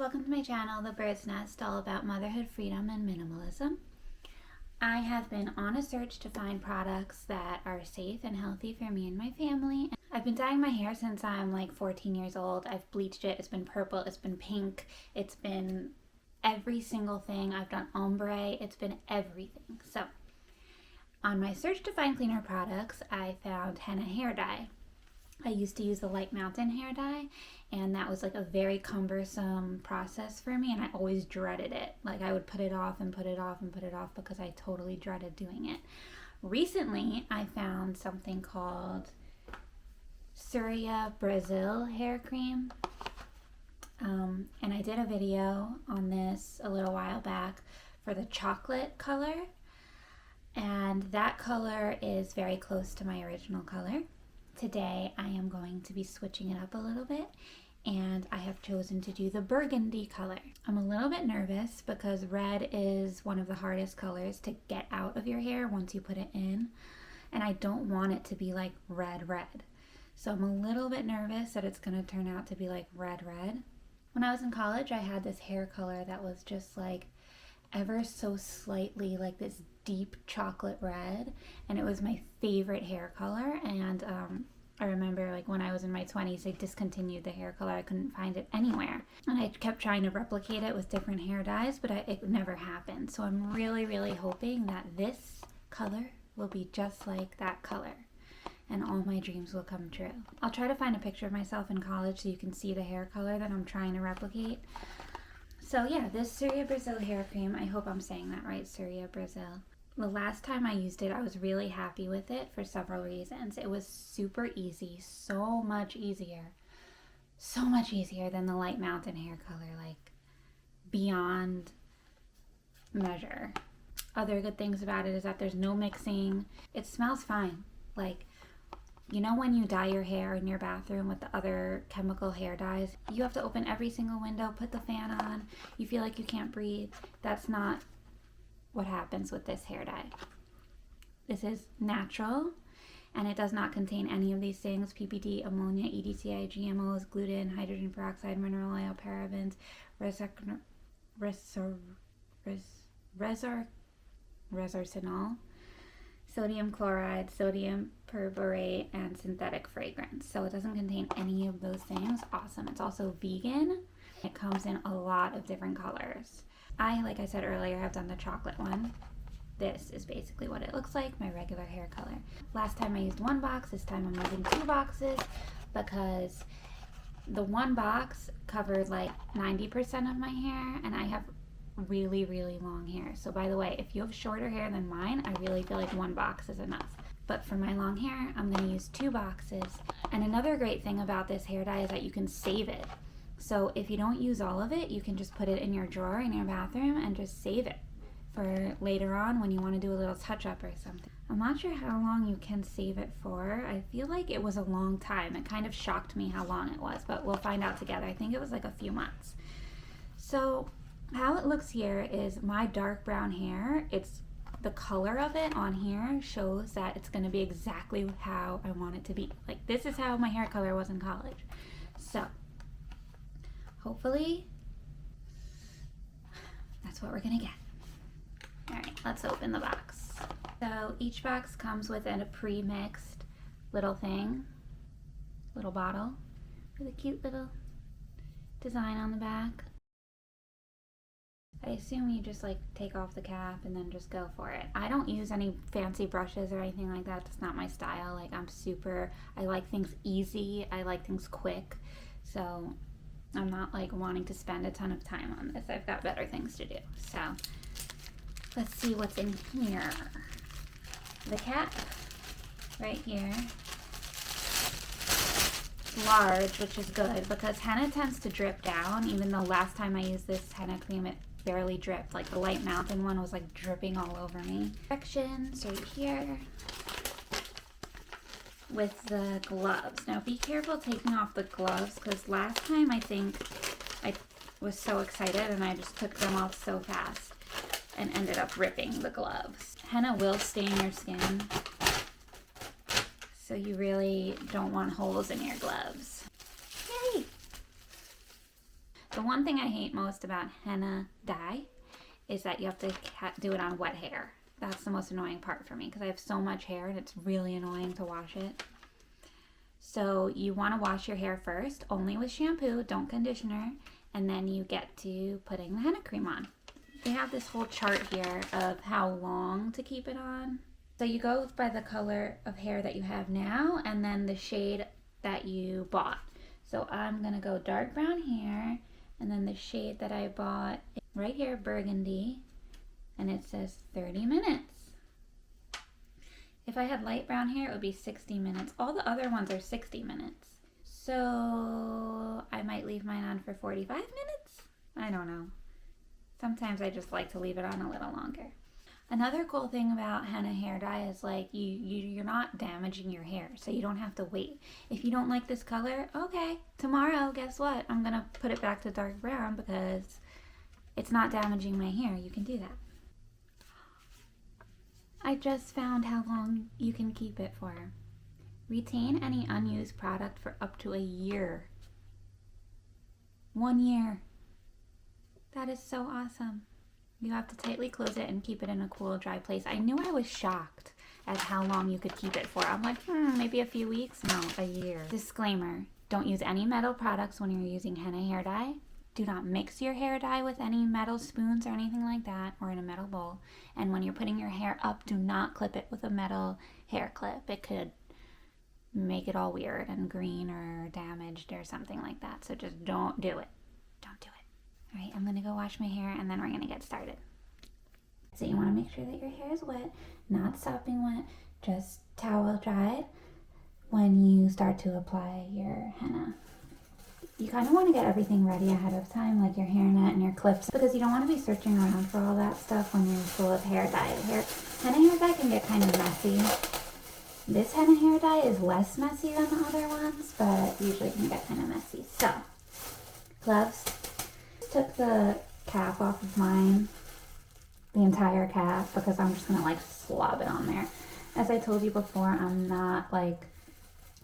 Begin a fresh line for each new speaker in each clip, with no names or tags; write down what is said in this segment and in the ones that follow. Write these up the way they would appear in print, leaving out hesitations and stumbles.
welcome to my channel, The Bird's Nest, all about motherhood, freedom, and minimalism. I have been on a search to find products that are safe and healthy for me and my family. I've been dyeing my hair since I'm like 14 years old. I've bleached it, it's been purple, it's been pink, it's been every single thing. I've done ombre, it's been everything. So, on my search to find cleaner products, I found Henna Hair dye. I used to use the Light Mountain hair dye, and that was like a very cumbersome process for me, and I always dreaded it. Like I would put it off and put it off and put it off because I totally dreaded doing it. Recently, I found something called Surya Brasil Hair Cream, and I did a video on this a little while back for the chocolate color, and that color is very close to my original color. Today I am going to be switching it up a little bit, and I have chosen to do the burgundy color. I'm a little bit nervous because red is one of the hardest colors to get out of your hair once you put it in, and I don't want it to be like red. So I'm a little bit nervous that it's going to turn out to be like red. When I was in college, I had this hair color that was just like ever so slightly like this deep chocolate red, and it was my favorite hair color. And I remember like when I was in my 20s, they discontinued the hair color. I couldn't find it anywhere, and I kept trying to replicate it with different hair dyes, but it never happened. So I'm really hoping that this color will be just like that color and all my dreams will come true. I'll try to find a picture of myself in college so you can see the hair color that I'm trying to replicate. So yeah, this Surya Brasil Hair Cream, I hope I'm saying that right, Surya Brasil. The last time I used it, I was really happy with it for several reasons. It was super easy, so much easier than the Light Mountain hair color, like beyond measure. Other good things about it is that there's no mixing. It smells fine. Like, you know when you dye your hair in your bathroom with the other chemical hair dyes, you have to open every single window, put the fan on, you feel like you can't breathe. That's not what happens with this hair dye. This is natural, and it does not contain any of these things: PPD, ammonia, EDCI, GMOs, gluten, hydrogen peroxide, mineral oil, parabens, resorcinol, sodium chloride, sodium perborate, and synthetic fragrance. So it doesn't contain any of those things. Awesome. It's also vegan. It comes in a lot of different colors. Like I said earlier, have done the chocolate one. This is basically what it looks like, my regular hair color. Last time I used one box, this time I'm using 2 boxes because the one box covered like 90% of my hair, and I have really long hair. So by the way, if you have shorter hair than mine, I really feel like 1 box is enough. But for my long hair, I'm going to use 2 boxes. And another great thing about this hair dye is that you can save it. So if you don't use all of it, you can just put it in your drawer in your bathroom and just save it for later on when you want to do a little touch-up or something. I'm not sure how long you can save it for. I feel like it was a long time. It kind of shocked me how long it was, but we'll find out together. I think it was like a few months. So how it looks here is my dark brown hair. It's the color of it on here shows that it's going to be exactly how I want it to be. Like, this is how my hair color was in college. So hopefully that's what we're gonna get. All right, let's open the box. So each box comes with a pre-mixed little thing, little bottle with a cute little design on the back. I assume you just like take off the cap and then just go for it. I don't use any fancy brushes or anything like that. That's not my style. Like, I like things easy. I like things quick. So I'm not like wanting to spend a ton of time on this. I've got better things to do. So let's see what's in here. The cap right here, large, which is good because henna tends to drip down. Even though last time I used this henna cream, it barely dripped. Like the Light Mountain one was like dripping all over me. Sections right here with the gloves. Now be careful taking off the gloves because last time I think I was so excited and I just took them off so fast and ended up ripping the gloves. Henna will stain your skin, so you really don't want holes in your gloves. Yay! The one thing I hate most about henna dye is that you have to do it on wet hair. That's the most annoying part for me because I have so much hair and it's really annoying to wash it. So you want to wash your hair first, only with shampoo, don't conditioner, and then you get to putting the henna cream on. They have this whole chart here of how long to keep it on. So you go by the color of hair that you have now and then the shade that you bought. So I'm going to go dark brown hair, and then the shade that I bought right here, burgundy, and it says 30 minutes. If I had light brown hair, it would be 60 minutes. All the other ones are 60 minutes. So I might leave mine on for 45 minutes? I don't know. Sometimes I just like to leave it on a little longer. Another cool thing about henna hair dye is like you're not damaging your hair, so you don't have to wait. If you don't like this color, okay, tomorrow, guess what? I'm gonna put it back to dark brown because it's not damaging my hair. You can do that. I just found how long you can keep it for. Retain any unused product for up to a year. 1 year. That is so awesome. You have to tightly close it and keep it in a cool, dry place. I knew I was shocked at how long you could keep it for. I'm like, maybe a few weeks? No, a year. Disclaimer, don't use any metal products when you're using henna hair dye. Do not mix your hair dye with any metal spoons or anything like that, or in a metal bowl. And when you're putting your hair up, do not clip it with a metal hair clip. It could make it all weird and green or damaged or something like that. So just don't do it. Don't do it. All right, I'm gonna go wash my hair and then we're gonna get started. So you wanna make sure that your hair is wet, not sopping wet, just towel dried when you start to apply your henna. You kind of want to get everything ready ahead of time, like your hairnet and your clips, because you don't want to be searching around for all that stuff when you're full of hair dye. Henna hair dye can get kind of messy. This henna hair dye is less messy than the other ones, but usually can get kind of messy. So, gloves. Took the cap off of mine, the entire cap, because I'm just going to like slob it on there. As I told you before, I'm not like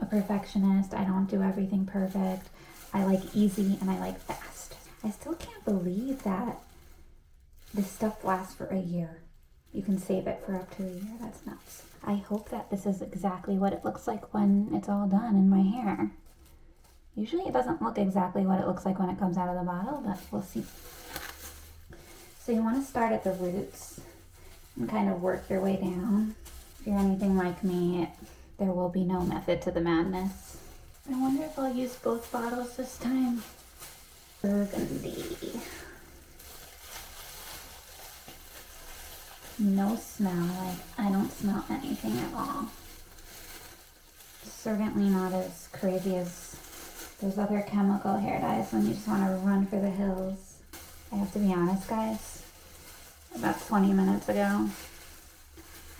a perfectionist. I don't do everything perfect. I like easy and I like fast. I still can't believe that this stuff lasts for a year. You can save it for up to a year. That's nuts. I hope that this is exactly what it looks like when it's all done in my hair. Usually it doesn't look exactly what it looks like when it comes out of the bottle, but we'll see. So you want to start at the roots and kind of work your way down. If you're anything like me, there will be no method to the madness. I wonder if I'll use both bottles this time. Burgundy. No smell, like I don't smell anything at all. Certainly not as crazy as those other chemical hair dyes when you just want to run for the hills. I have to be honest, guys, about 20 minutes ago,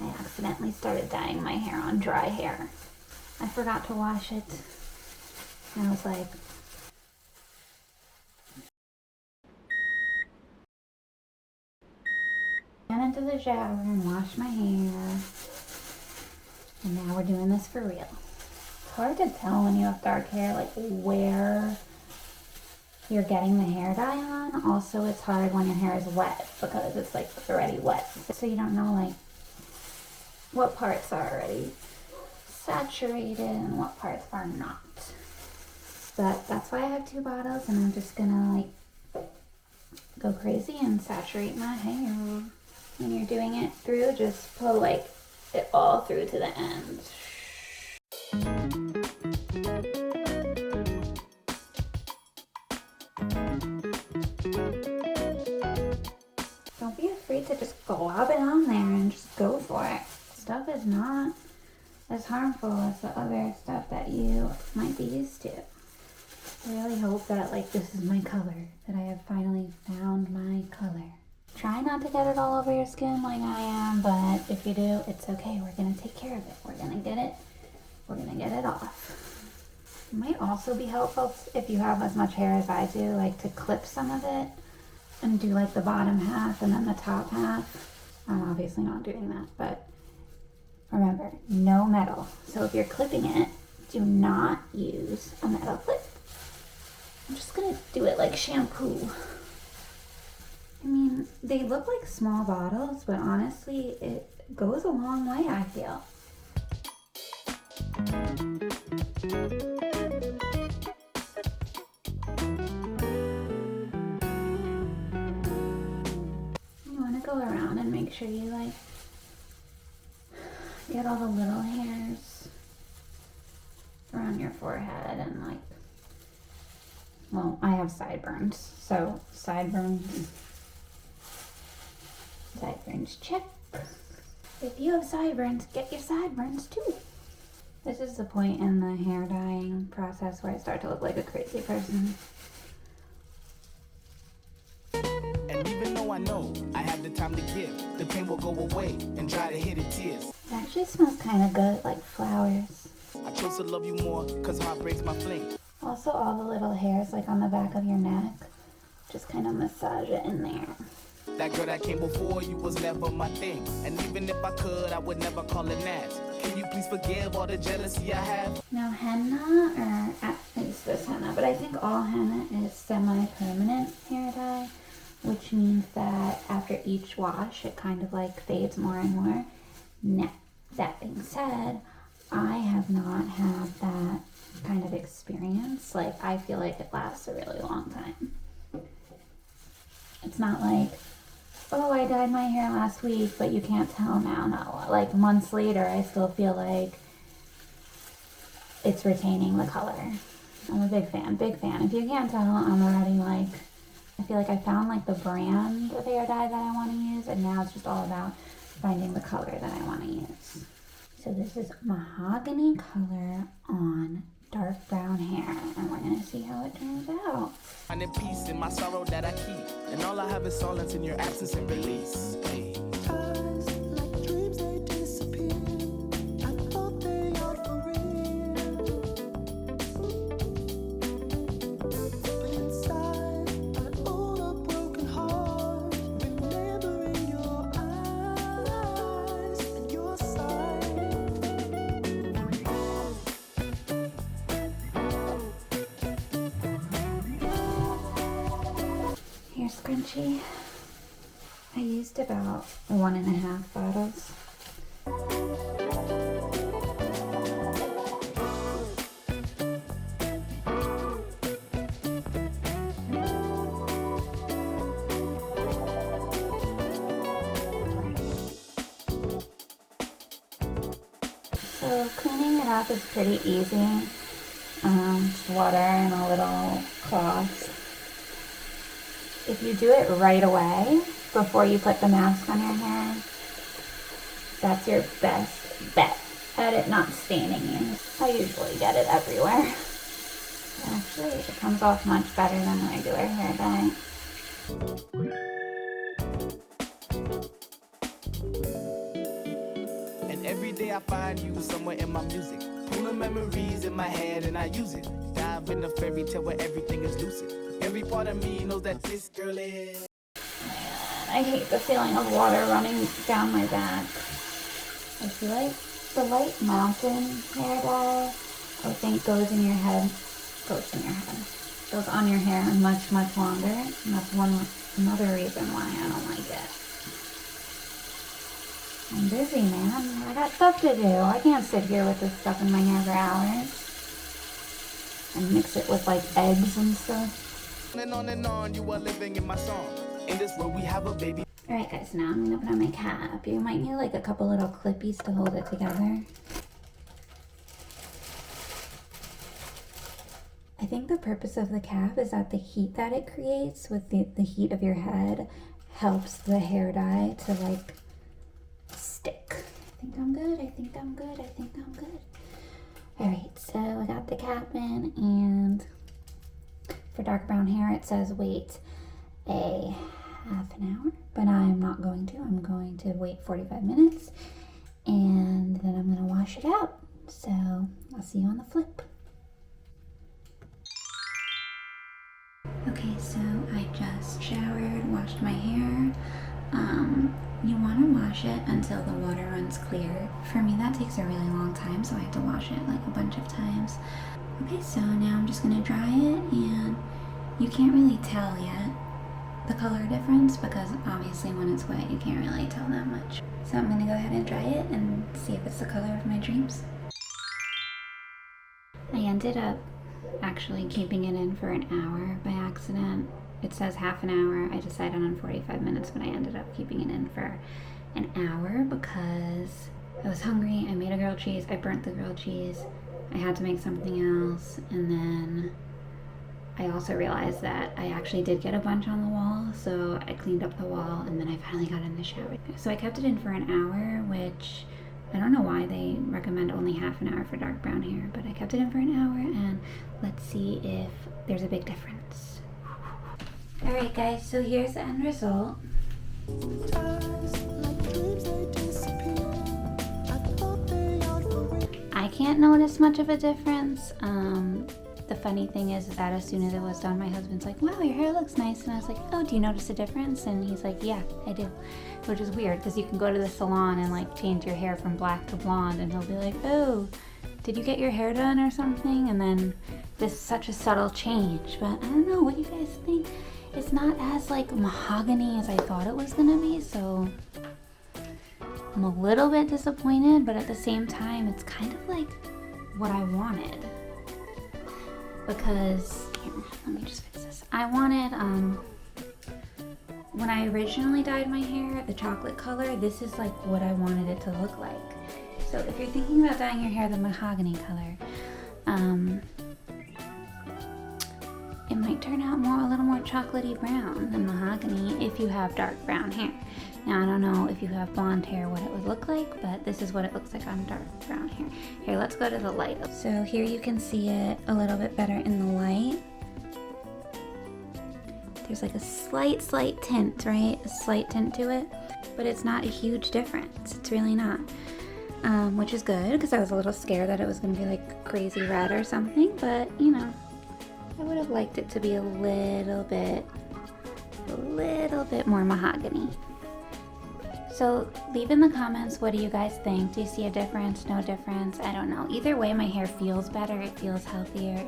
I accidentally started dyeing my hair on dry hair. I forgot to wash it. And I was like, went into the shower and washed my hair. And now we're doing this for real. It's hard to tell when you have dark hair, like where you're getting the hair dye on. Also, it's hard when your hair is wet because it's like already wet. So you don't know like what parts are already saturated and what parts are not. But that's why I have 2 bottles, and I'm just gonna like go crazy and saturate my hair. When you're doing it through, just pull like it all through to the end. Don't be afraid to just glob it on there and just go for it. Stuff is not as harmful as the other stuff that you might be used to. I really hope that like this is my color, that I have finally found my color. Try not to get it all over your skin like I am, but if you do, it's okay. We're gonna take care of it. We're gonna get it off. It might also be helpful if you have as much hair as I do, like to clip some of it and do like the bottom half and then the top half. I'm obviously not doing that, but remember, no metal. So if you're clipping it, do not use a metal clip. I'm just gonna do it like shampoo. I mean, they look like small bottles, but honestly, it goes a long way, I feel. You want to go around and make sure you like get all the little hairs around your forehead and like, well, I have sideburns, so sideburns check. If you have sideburns, get your sideburns too. This is the point in the hair dyeing process where I start to look like a crazy person.
And even though I know I have the time to give, the pain will go away and dry the hidden tears.
It actually smells kind of good, like flowers.
I chose to love you more, cause heart breaks my flame.
Also, all the little hairs like on the back of your neck, just kind of massage it in there.
That girl that came before you was never my thing. And even if I could, I would never call it Naz. Can you please forgive all the jealousy I have?
Now henna, or at least this henna, but I think all henna is semi-permanent hair dye, which means that after each wash, it kind of like fades more and more. Now, that being said, I have not had that kind of experience. Like, I feel like it lasts a really long time. It's not like, oh, I dyed my hair last week, but you can't tell now. No, like months later, I still feel like it's retaining the color. I'm a big fan, big fan. If you can't tell, I'm already like, I feel like I found like the brand of hair dye that I want to use, and now it's just all about finding the color that I want to use. So this is mahogany color on dark brown hair, and we're gonna see how it turns out.
Finding peace in my sorrow that I keep, and all I have is silence in your absence and release. Hey.
Hair scrunchie. I used about 1.5 bottles. So cleaning it up is pretty easy. Just water and a little cloth. If you do it right away, before you put the mask on your hair, that's your best bet at it not staining you. I usually get it everywhere. Actually, it comes off much better than regular hair dye.
And every day I find you somewhere in my music. Pulling memories in my head and I use it. Dive in a fairy tale where everything is lucid. Every part of me knows that this girl is.
I hate the feeling of water running down my back. I feel like the light mountain hair dye, I think goes on your hair much, much longer. And that's another reason why I don't like it. I'm busy, man. I got stuff to do. I can't sit here with this stuff in my hair for hours. And mix it with like eggs and stuff.
And on, you are living in my song. In this world we have a baby.
Alright guys, now I'm gonna put on my cap. You might need like a couple little clippies to hold it together. I think the purpose of the cap is that the heat that it creates with the heat of your head helps the hair dye to like stick. I think I'm good, I think I'm good, I think I'm good. Alright, so I got the cap in, and for dark brown hair it says wait a half an hour, but I'm not going to. I'm going to wait 45 minutes and then I'm going to wash it out. So I'll see you on the flip. Okay, so I just showered, washed my hair. You want to wash it until the water runs clear. For me that takes a really long time, so I have to wash it like a bunch of times. Okay, so now I'm just going to dry it and You can't really tell yet the color difference because obviously when it's wet you can't really tell that much. So I'm gonna go ahead and dry it and see if it's the color of my dreams. I ended up actually keeping it in for an hour by accident. It says half an hour. I decided on 45 minutes, but I ended up keeping it in for an hour because I was hungry. I made a grilled cheese. I burnt the grilled cheese. I had to make something else, and then I also realized that I actually did get a bunch on the wall, so I cleaned up the wall, and then I finally got in the shower. So I kept it in for an hour, which I don't know why they recommend only half an hour for dark brown hair, but I kept it in for an hour, and let's see if there's a big difference. Alright guys, so here's the end result. I can't notice much of a difference. The funny thing is that as soon as it was done, my husband's like, wow, your hair looks nice. And I was like, oh, do you notice a difference? And he's like, yeah, I do. Which is weird because you can go to the salon and like change your hair from black to blonde and he'll be like, oh, did you get your hair done or something? And then this is such a subtle change. But I don't know, what do you guys think? It's not as like mahogany as I thought it was gonna be, so I'm a little bit disappointed, but at the same time, it's kind of like what I wanted. Because, here, let me just fix this. I wanted, when I originally dyed my hair, the chocolate color, this is like what I wanted it to look like. So if you're thinking about dyeing your hair the mahogany color, it might turn out a little more chocolatey brown than mahogany if you have dark brown hair. Now I don't know if you have blonde hair what it would look like, but this is what it looks like on dark brown hair. Here, let's go to the light. So here you can see it a little bit better in the light. There's like a slight tint, right? A slight tint to it, but it's not a huge difference. It's really not. Which is good because I was a little scared that it was going to be like crazy red or something, but you know, I would have liked it to be a little bit more mahogany. So leave in the comments, what do you guys think? Do you see a difference? No difference? I don't know. Either way, my hair feels better. It feels healthier.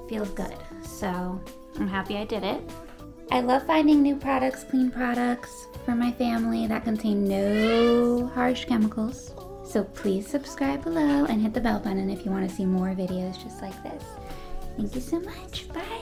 Feels good. So I'm happy I did it. I love finding new products, clean products for my family that contain no harsh chemicals. So please subscribe below and hit the bell button if you want to see more videos just like this. Thank you so much. Bye.